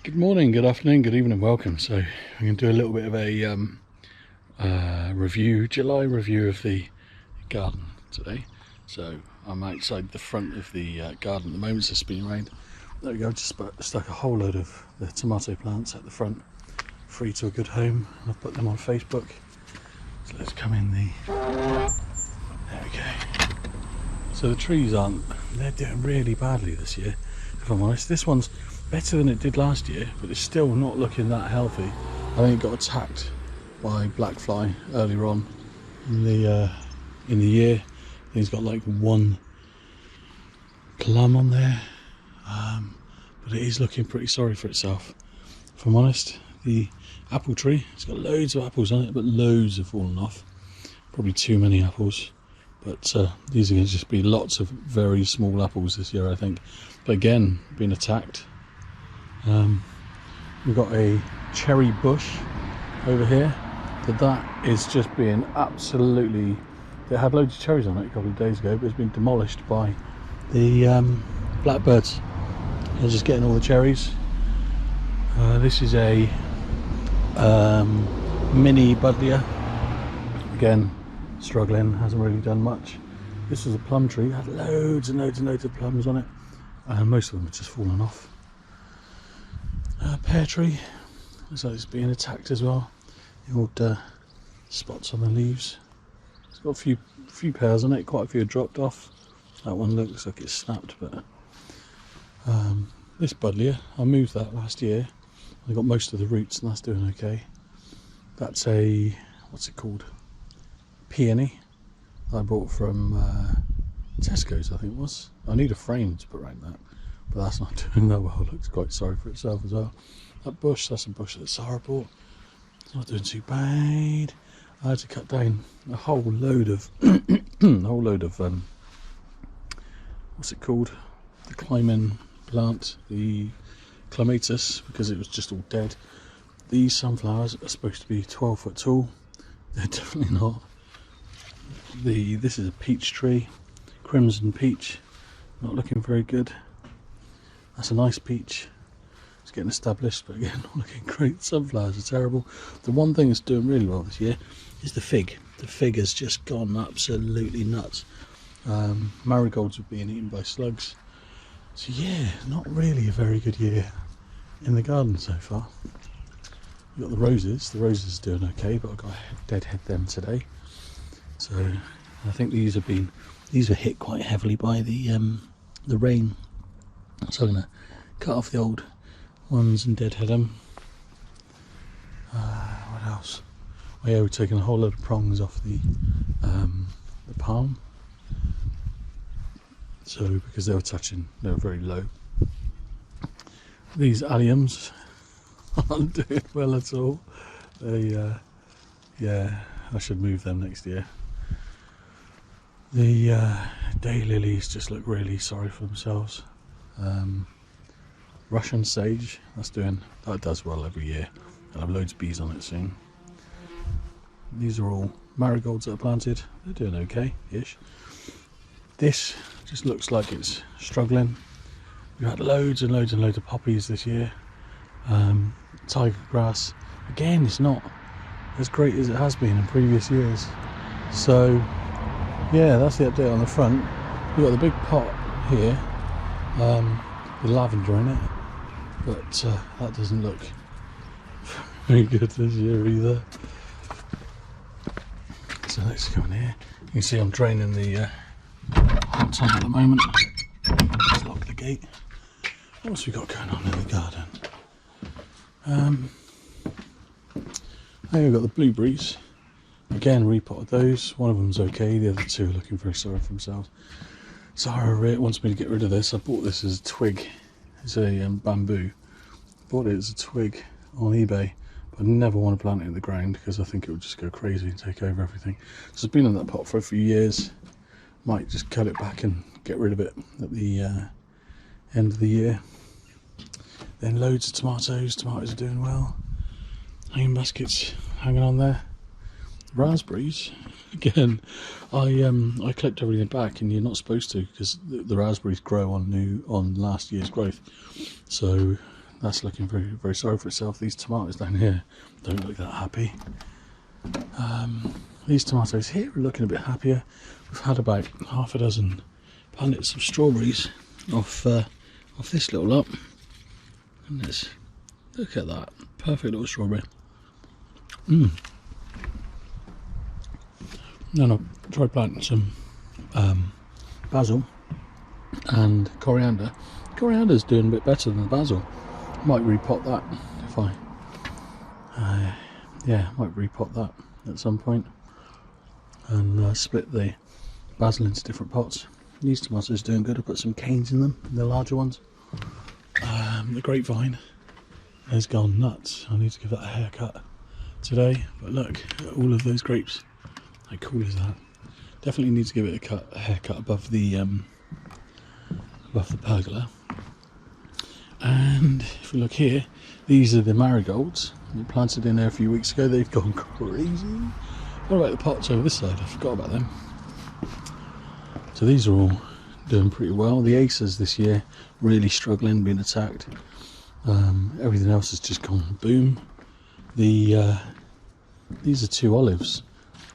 Good morning, good afternoon, good evening, welcome. So I'm going to do a little bit of a July review of the garden today. So I'm outside the front of the garden at the moment. It's been rained. There we go, just stuck a whole load of the tomato plants at the front, free to a good home, and I've put them on Facebook. So let's come in there we go. So the trees they're doing really badly this year, if I'm honest. This one's better than it did last year, but it's still not looking that healthy. I think it got attacked by black fly earlier on in the year. He's got like one plum on there, but it is looking pretty sorry for itself, if I'm honest. The apple tree, it's got loads of apples on it, but loads have fallen off. Probably too many apples, but these are going to just be lots of very small apples this year, I think. But again, being attacked. We've got a cherry bush over here, but that is just being absolutely, it had loads of cherries on it a couple of days ago, but it's been demolished by the blackbirds. They're just getting all the cherries. This is a mini buddleia, again struggling, hasn't really done much. This is a plum tree, had loads and loads and loads of plums on it, and most of them have just fallen off. Pear tree, looks like it's being attacked as well. The old spots on the leaves. It's got a few pears on it, quite a few dropped off. That one looks like it's snapped, but this buddleia, I moved that last year. I got most of the roots and that's doing okay. That's a, what's it called? Peony I bought from Tesco's, I think it was. I need a frame to put around that, but that's not doing that well. It looks quite sorry for itself as well. That bush, that's a bush that Sarah bought. It's not doing too bad. I had to cut down a whole load of what's it called? The climbing plant, the clematis, because it was just all dead. These sunflowers are supposed to be 12 foot tall. They're definitely not. This is a peach tree, crimson peach, not looking very good. That's a nice peach. It's getting established, but again, not looking great. Sunflowers are terrible. The one thing that's doing really well this year is the fig. The fig has just gone absolutely nuts. Marigolds are being eaten by slugs. So yeah, not really a very good year in the garden so far. We've got the roses. The roses are doing okay, but I've got to deadhead them today. So I think these were hit quite heavily by the rain. So I'm going to cut off the old ones and deadhead them. What else? Oh yeah, we're taking a whole load of prongs off the palm. So because they were very low. These alliums aren't doing well at all. They, yeah, I should move them next year. The daylilies just look really sorry for themselves. Russian sage, that does well every year. I'll have loads of bees on it soon. These are all marigolds that are planted. They're doing okay-ish. This just looks like it's struggling. We've had loads and loads and loads of poppies this year. Tiger grass, again, it's not as great as it has been in previous years. So yeah, that's the update on the front. We've got the big pot here with lavender in it, but that doesn't look very good this year either. So let's go in here. You can see I'm draining the hot tub at the moment. Let's lock the gate. What else we got going on in the garden? We've got the blueberries. Again, repotted those. One of them's okay, the other two are looking very sorry for themselves. Sarah wants me to get rid of this. I bought this as a twig. It's a bamboo. Bought it as a twig on eBay, but I never want to plant it in the ground because I think it would just go crazy and take over everything. So it's been in that pot for a few years. Might just cut it back and get rid of it at the end of the year. Then loads of tomatoes. Tomatoes are doing well. Hanging baskets hanging on there. Raspberries again. I clipped everything back, and you're not supposed to, because the raspberries grow on last year's growth. So that's looking very, very sorry for itself. These tomatoes down here don't look that happy. These tomatoes here are looking a bit happier. We've had about half a dozen punnets of strawberries off this little lot, and look at that perfect little strawberry. Then I tried planting some basil and coriander. Coriander's doing a bit better than the basil. Might repot that if I might repot that at some point, and split the basil into different pots. These tomatoes are doing good. I put some canes in them, the larger ones. The grapevine has gone nuts. I need to give that a haircut today. But look at all of those grapes. How cool is that? Definitely need to give it a haircut above the pergola. And if we look here, these are the marigolds we planted in there a few weeks ago. They've gone crazy. What about the pots over this side? I forgot about them. So these are all doing pretty well. The acers this year really struggling, being attacked. Everything else has just gone boom. These are 2 olives.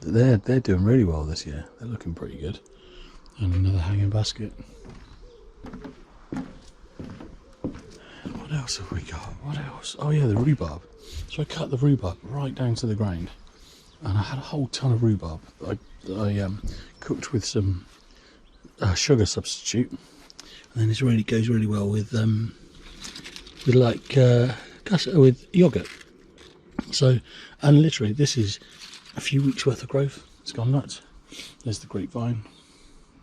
They're doing really well this year. They're looking pretty good. And another hanging basket. What else have we got? What else? Oh yeah, the rhubarb. So I cut the rhubarb right down to the ground, and I had a whole ton of rhubarb that I cooked with some sugar substitute, and then it really goes really well with yogurt. So, and literally this is a few weeks worth of growth. It's gone nuts. There's the grapevine.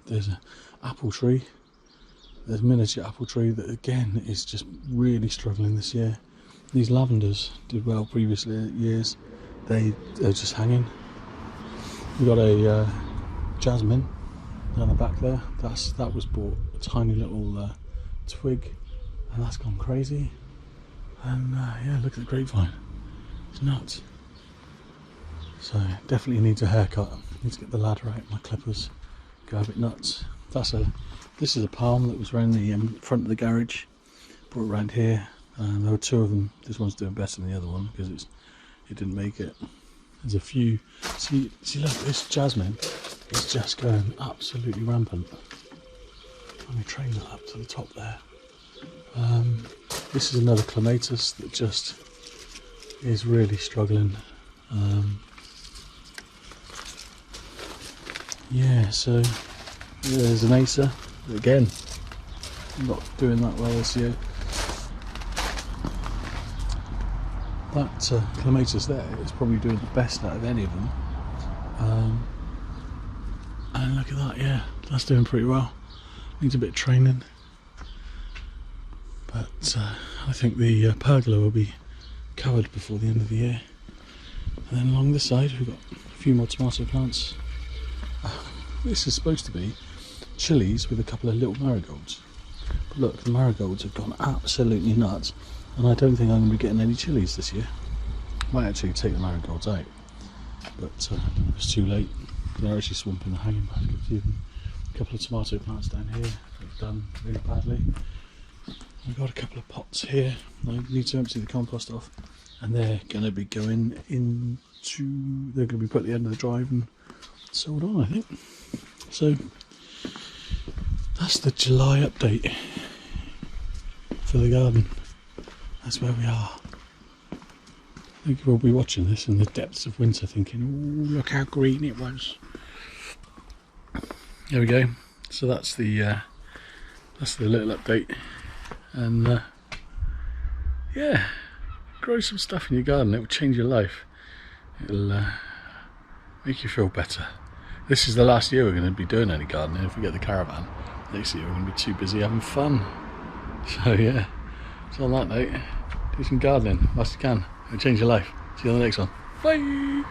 There's an apple tree. There's a miniature apple tree that again is just really struggling this year. These lavenders did well previously years. They're just hanging. We've got a jasmine down the back there. That was bought a tiny little twig, and that's gone crazy. And yeah, look at the grapevine. It's nuts. So definitely needs a haircut. Need to get the ladder out, my clippers, go a bit nuts. This is a palm that was around the front of the garage. Brought it around here. There were 2 of them. This one's doing better than the other one because it didn't make it. There's a few. See, look, this jasmine is just going absolutely rampant. Let me train that up to the top there. This is another clematis that just is really struggling. Yeah, so there's an acer again, not doing that well this year. That clematis there is probably doing the best out of any of them. And look at that, yeah, that's doing pretty well. Needs a bit of training, but I think the pergola will be covered before the end of the year. And then along this side we've got a few more tomato plants. This is supposed to be chilies with a couple of little marigolds. But look, the marigolds have gone absolutely nuts, and I don't think I'm going to be getting any chilies this year. Might actually take the marigolds out, but it's too late. They're actually swamping the hanging baskets even. A couple of tomato plants down here have done really badly. I've got a couple of pots here. I need to empty the compost off, and they're going to be going into. They're going to be put at the end of the drive and sold on, I think. So that's the July update for the garden. That's where we are. I think we'll be watching this in the depths of winter thinking, oh, look how green it was. There we go. So that's the little update. And yeah, grow some stuff in your garden. It will change your life. It'll make you feel better. This is the last year we're going to be doing any gardening. If we get the caravan, next year we're going to be too busy having fun. So yeah, so on that note, do some gardening whilst you can. It'll change your life. See you on the next one. Bye!